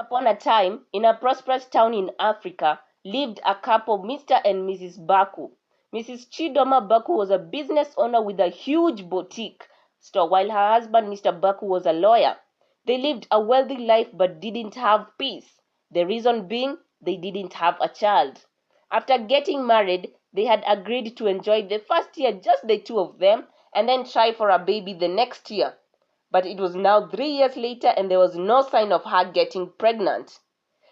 Upon a time, in a prosperous town in Africa, lived a couple, Mr. and Mrs. Baku. Mrs. Chidoma Baku was a business owner with a huge boutique store, while her husband, Mr. Baku, was a lawyer. They lived a wealthy life but didn't have peace. The reason being, they didn't have a child. After getting married, they had agreed to enjoy the first year, just the two of them, and then try for a baby the next year. But it was now 3 years later and there was no sign of her getting pregnant.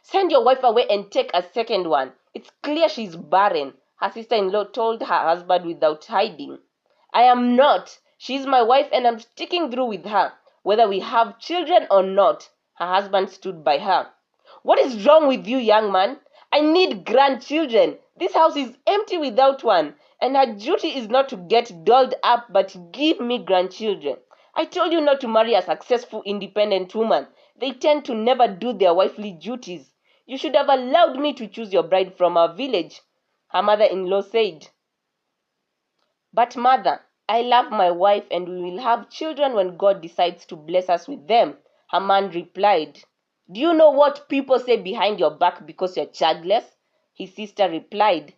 "Send your wife away and take a second one. It's clear she's barren," her sister-in-law told her husband without hiding. "I am not. She's my wife and I'm sticking through with her, whether we have children or not." Her husband stood by her. "What is wrong with you, young man? I need grandchildren. This house is empty without one, and her duty is not to get dolled up but give me grandchildren. I told you not to marry a successful, independent woman. They tend to never do their wifely duties. You should have allowed me to choose your bride from our village," her mother-in-law said. "But mother, I love my wife and we will have children when God decides to bless us with them," her man replied. "Do you know what people say behind your back because you're childless?" his sister replied.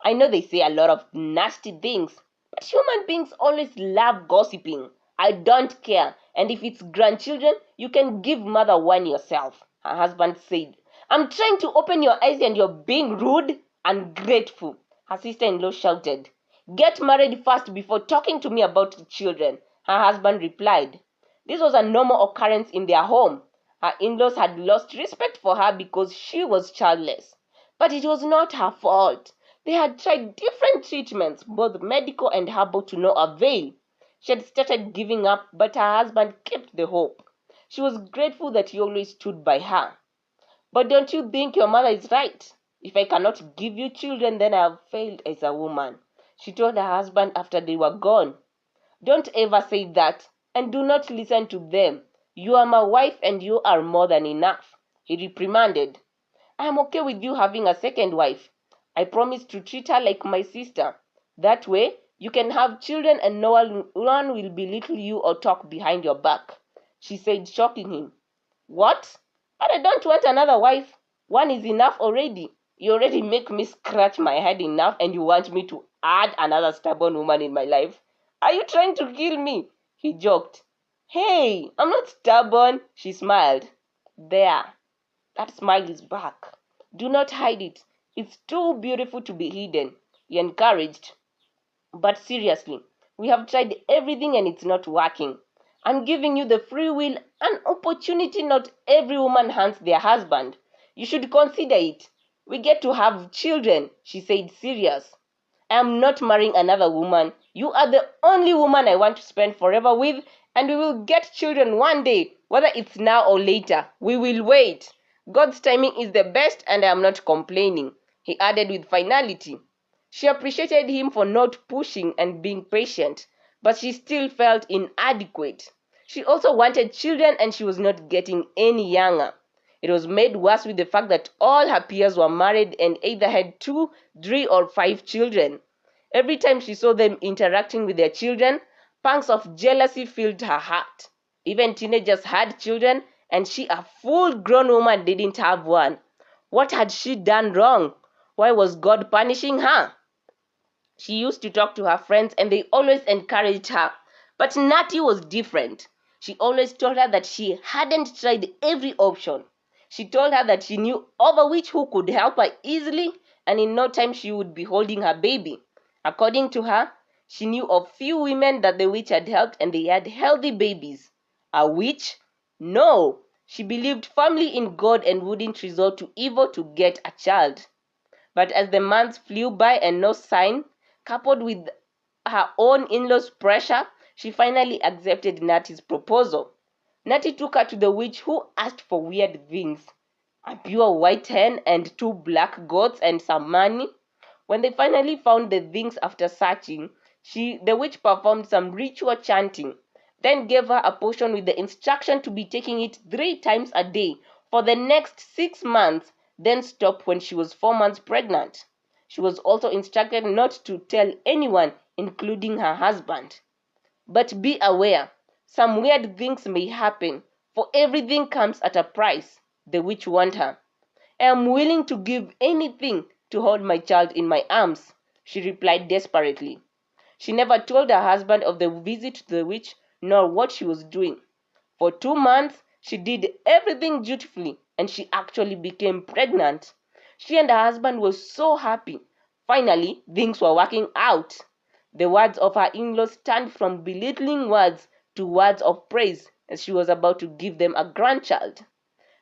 "I know they say a lot of nasty things, but human beings always love gossiping. I don't care, and if it's grandchildren, you can give mother one yourself," her husband said. "I'm trying to open your eyes and you're being rude, ungrateful," her sister-in-law shouted. "Get married first before talking to me about the children," her husband replied. This was a normal occurrence in their home. Her in-laws had lost respect for her because she was childless. But it was not her fault. They had tried different treatments, both medical and herbal, to no avail. She had started giving up, but her husband kept the hope. She was grateful that he always stood by her. "But don't you think your mother is right? If I cannot give you children, then I have failed as a woman," she told her husband after they were gone. "Don't ever say that, and do not listen to them. You are my wife and you are more than enough," he reprimanded. "I am okay with you having a second wife. I promise to treat her like my sister. That way, you can have children and no one will belittle you or talk behind your back," she said, shocking him. "What? But I don't want another wife. One is enough already. You already make me scratch my head enough and you want me to add another stubborn woman in my life? Are you trying to kill me?" he joked. "Hey, I'm not stubborn," she smiled. "There, that smile is back. Do not hide it. It's too beautiful to be hidden," he encouraged. "But seriously, we have tried everything and it's not working. I'm giving you the free will, an opportunity not every woman hands their husband. You should consider it. We get to have children," she said, serious. "I am not marrying another woman. You are the only woman I want to spend forever with, and we will get children one day, whether it's now or later. We will wait. God's timing is the best and I am not complaining," he added with finality. She appreciated him for not pushing and being patient, but she still felt inadequate. She also wanted children and she was not getting any younger. It was made worse with the fact that all her peers were married and either had 2, 3, or 5 children. Every time she saw them interacting with their children, pangs of jealousy filled her heart. Even teenagers had children, and she, a full-grown woman, didn't have one. What had she done wrong? Why was God punishing her? She used to talk to her friends and they always encouraged her. But Natty was different. She always told her that she hadn't tried every option. She told her that she knew of a witch who could help her easily and in no time she would be holding her baby. According to her, she knew of few women that the witch had helped and they had healthy babies. A witch? No. She believed firmly in God and wouldn't resort to evil to get a child. But as the months flew by and no sign, coupled with her own in-laws' pressure, she finally accepted Natty's proposal. Natty took her to the witch who asked for weird things. A pure white hen and 2 black goats and some money. When they finally found the things after searching, the witch performed some ritual chanting, then gave her a potion with the instruction to be taking it 3 times a day for the next 6 months, then stopped when she was 4 months pregnant. She was also instructed not to tell anyone, including her husband. But be aware, some weird things may happen, for everything comes at a price. the witch warned her. "I am willing to give anything to hold my child in my arms," she replied desperately. She never told her husband of the visit to the witch nor what she was doing. For 2 months, she did everything dutifully, and she actually became pregnant. She and her husband were so happy. Finally, things were working out. The words of her in-laws turned from belittling words to words of praise as she was about to give them a grandchild.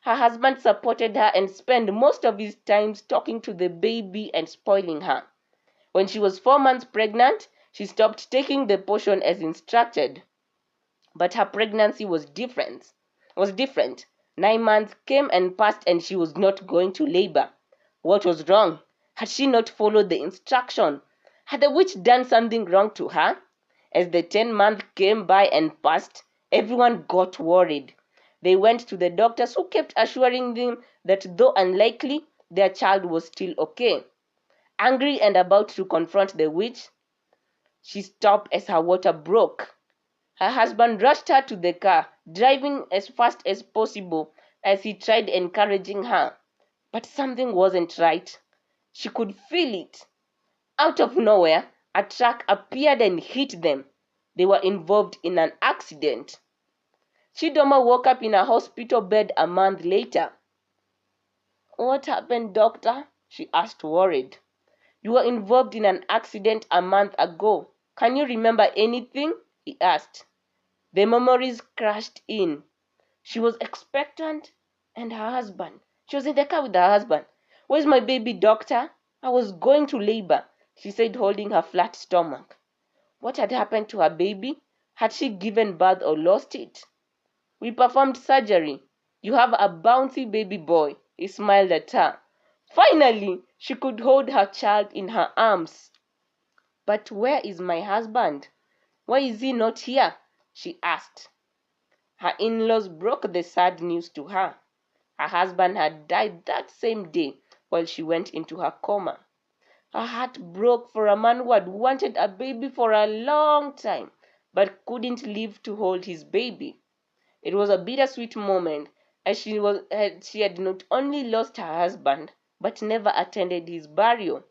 Her husband supported her and spent most of his time talking to the baby and spoiling her. When she was 4 months pregnant, she stopped taking the potion as instructed. But her pregnancy was different. 9 months came and passed and she was not going to labor. What was wrong? Had she not followed the instruction? Had the witch done something wrong to her? As the 10 months came by and passed, everyone got worried. They went to the doctors who kept assuring them that though unlikely, their child was still okay. Angry and about to confront the witch, she stopped as her water broke. Her husband rushed her to the car, driving as fast as possible as he tried encouraging her. But something wasn't right. She could feel it. Out of nowhere, a truck appeared and hit them. They were involved in an accident. Chidoma woke up in a hospital bed a month later. "What happened, doctor?" she asked, worried. "You were involved in an accident a month ago. Can you remember anything?" he asked. The memories crashed in. She was expectant, and her husband. She was in the car with her husband. "Where's my baby, doctor?" "I was going to labor," she said, holding her flat stomach. What had happened to her baby? Had she given birth or lost it? "We performed surgery. You have a bouncy baby boy," he smiled at her. Finally, she could hold her child in her arms. "But where is my husband? Why is he not here?" she asked. Her in-laws broke the sad news to her. Her husband had died that same day while she went into her coma. Her heart broke for a man who had wanted a baby for a long time, but couldn't live to hold his baby. It was a bittersweet moment, as she had not only lost her husband, but never attended his burial.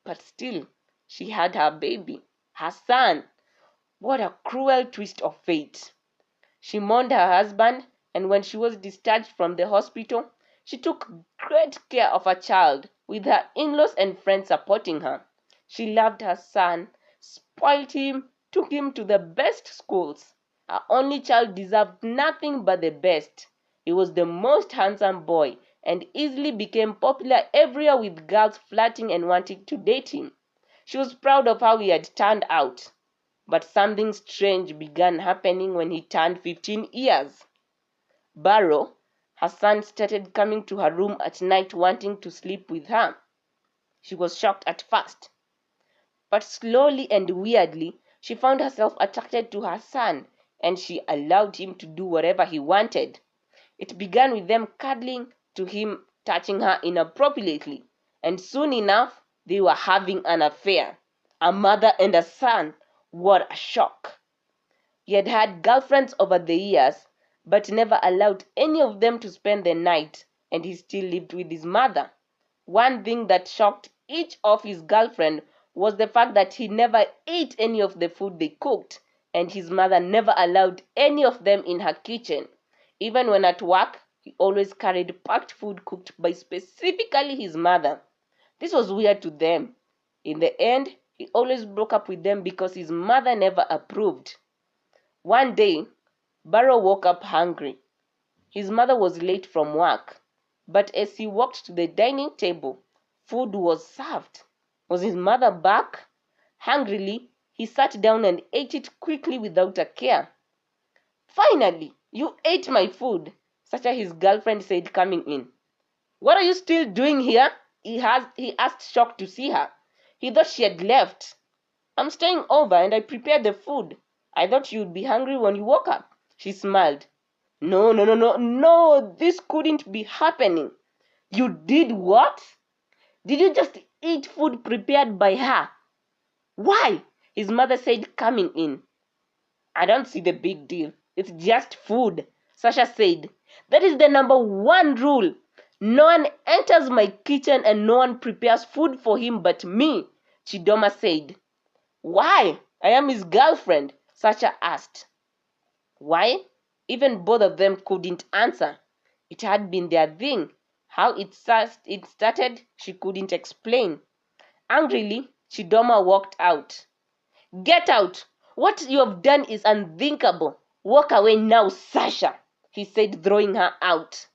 But still, she had her baby, her son. What a cruel twist of fate! She mourned her husband, and when she was discharged from the hospital, she took great care of her child, with her in-laws and friends supporting her. She loved her son, spoiled him, took him to the best schools. Her only child deserved nothing but the best. He was the most handsome boy and easily became popular everywhere, with girls flirting and wanting to date him. She was proud of how he had turned out. But something strange began happening when he turned 15 years. Barrow, her son, started coming to her room at night wanting to sleep with her. She was shocked at first, but slowly and weirdly, she found herself attracted to her son, and she allowed him to do whatever he wanted. It began with them cuddling, to him touching her inappropriately, and soon enough, they were having an affair. A mother and a son. What a shock! He had had girlfriends over the years, but never allowed any of them to spend the night, and he still lived with his mother. One thing that shocked each of his girlfriends was the fact that he never ate any of the food they cooked, and his mother never allowed any of them in her kitchen. Even when at work, he always carried packed food cooked by specifically his mother. This was weird to them. In the end, he always broke up with them because his mother never approved. One day, Barrow woke up hungry. His mother was late from work, but as he walked to the dining table, food was served. Was his mother back? Hungrily, he sat down and ate it quickly without a care. "Finally, you ate my food," Sasha, his girlfriend, said, coming in. "What are you still doing here?" he asked, shocked to see her. He thought she had left. "I'm staying over and I prepared the food. I thought you'd be hungry when you woke up," she smiled. No, this couldn't be happening." "You did what? Did you just eat food prepared by her?" "Why?" his mother said, coming in. "I don't see the big deal. It's just food," Sasha said. That is the number one rule. No one enters my kitchen and no one prepares food for him but me, Chidoma said. Why? I am his girlfriend, Sasha asked. Why? Even both of them couldn't answer. It had been their thing. How it started, she couldn't explain. Angrily, Chidoma walked out. Get out! What you have done is unthinkable. Walk away now, Sasha, he said, throwing her out.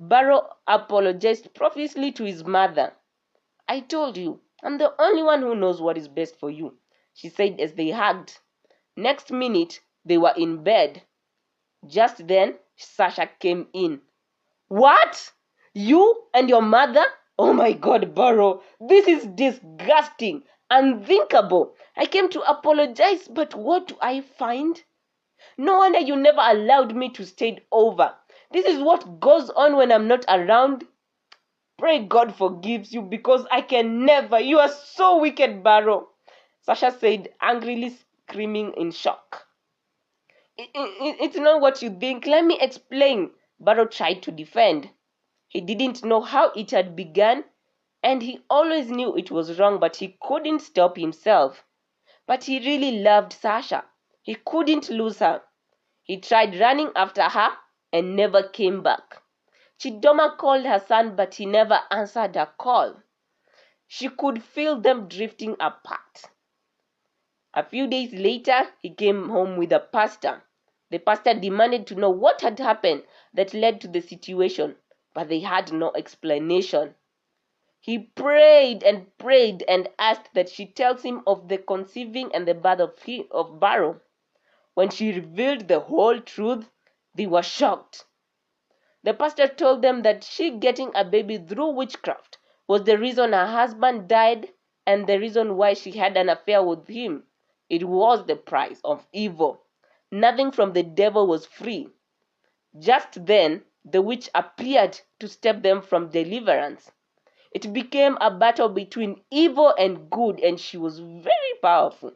Barrow apologized profusely to his mother. I told you, I'm the only one who knows what is best for you, she said as they hugged. Next minute, they were in bed. Just then, Sasha came in. What? You and your mother? Oh my God, Barrow, this is disgusting, unthinkable. I came to apologize, but what do I find? No wonder you never allowed me to stay over. This is what goes on when I'm not around. Pray God forgives you because I can never. You are so wicked, Barrow, Sasha said, angrily screaming in shock. It's not what you think. Let me explain. Barrow tried to defend. He didn't know how it had begun, and he always knew it was wrong, but he couldn't stop himself. But he really loved Sasha. He couldn't lose her. He tried running after her and never came back. Chidoma called her son, but he never answered her call. She could feel them drifting apart. A few days later, he came home with a pastor. The pastor demanded to know what had happened that led to the situation, but they had no explanation. He prayed and asked that she tells him of the conceiving and the birth of Barrow. When she revealed the whole truth, they were shocked. The pastor told them that she getting a baby through witchcraft was the reason her husband died and the reason why she had an affair with him. It was the price of evil. Nothing from the devil was free. Just then, the witch appeared to stop them from deliverance. It became a battle between evil and good, and she was very powerful.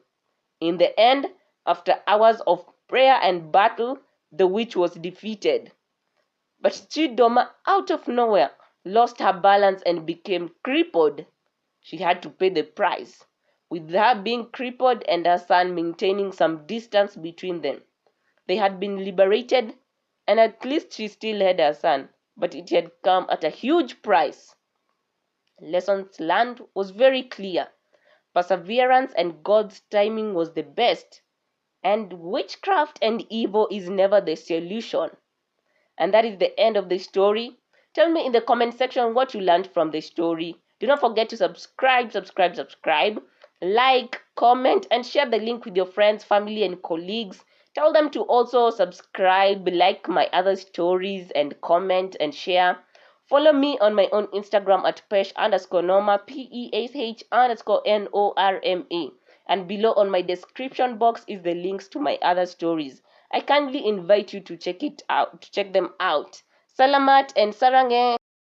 In the end, after hours of prayer and battle, the witch was defeated. But Chidoma, out of nowhere, lost her balance and became crippled. She had to pay the price, with her being crippled and her son maintaining some distance between them. They had been liberated, and at least she still had her son, but it had come at a huge price. Lessons learned was very clear. Perseverance and God's timing was the best, and witchcraft and evil is never the solution. And that is the end of the story. Tell me in the comment section what you learned from the story. Do not forget to subscribe, like, comment, and share the link with your friends, family, and colleagues. Tell them to also subscribe, like my other stories, and comment and share. Follow me on my own Instagram at pesh_norma, PESH_NORMA. And below on my description box is the links to my other stories. I kindly invite you to check them out. Salamat and Sarange.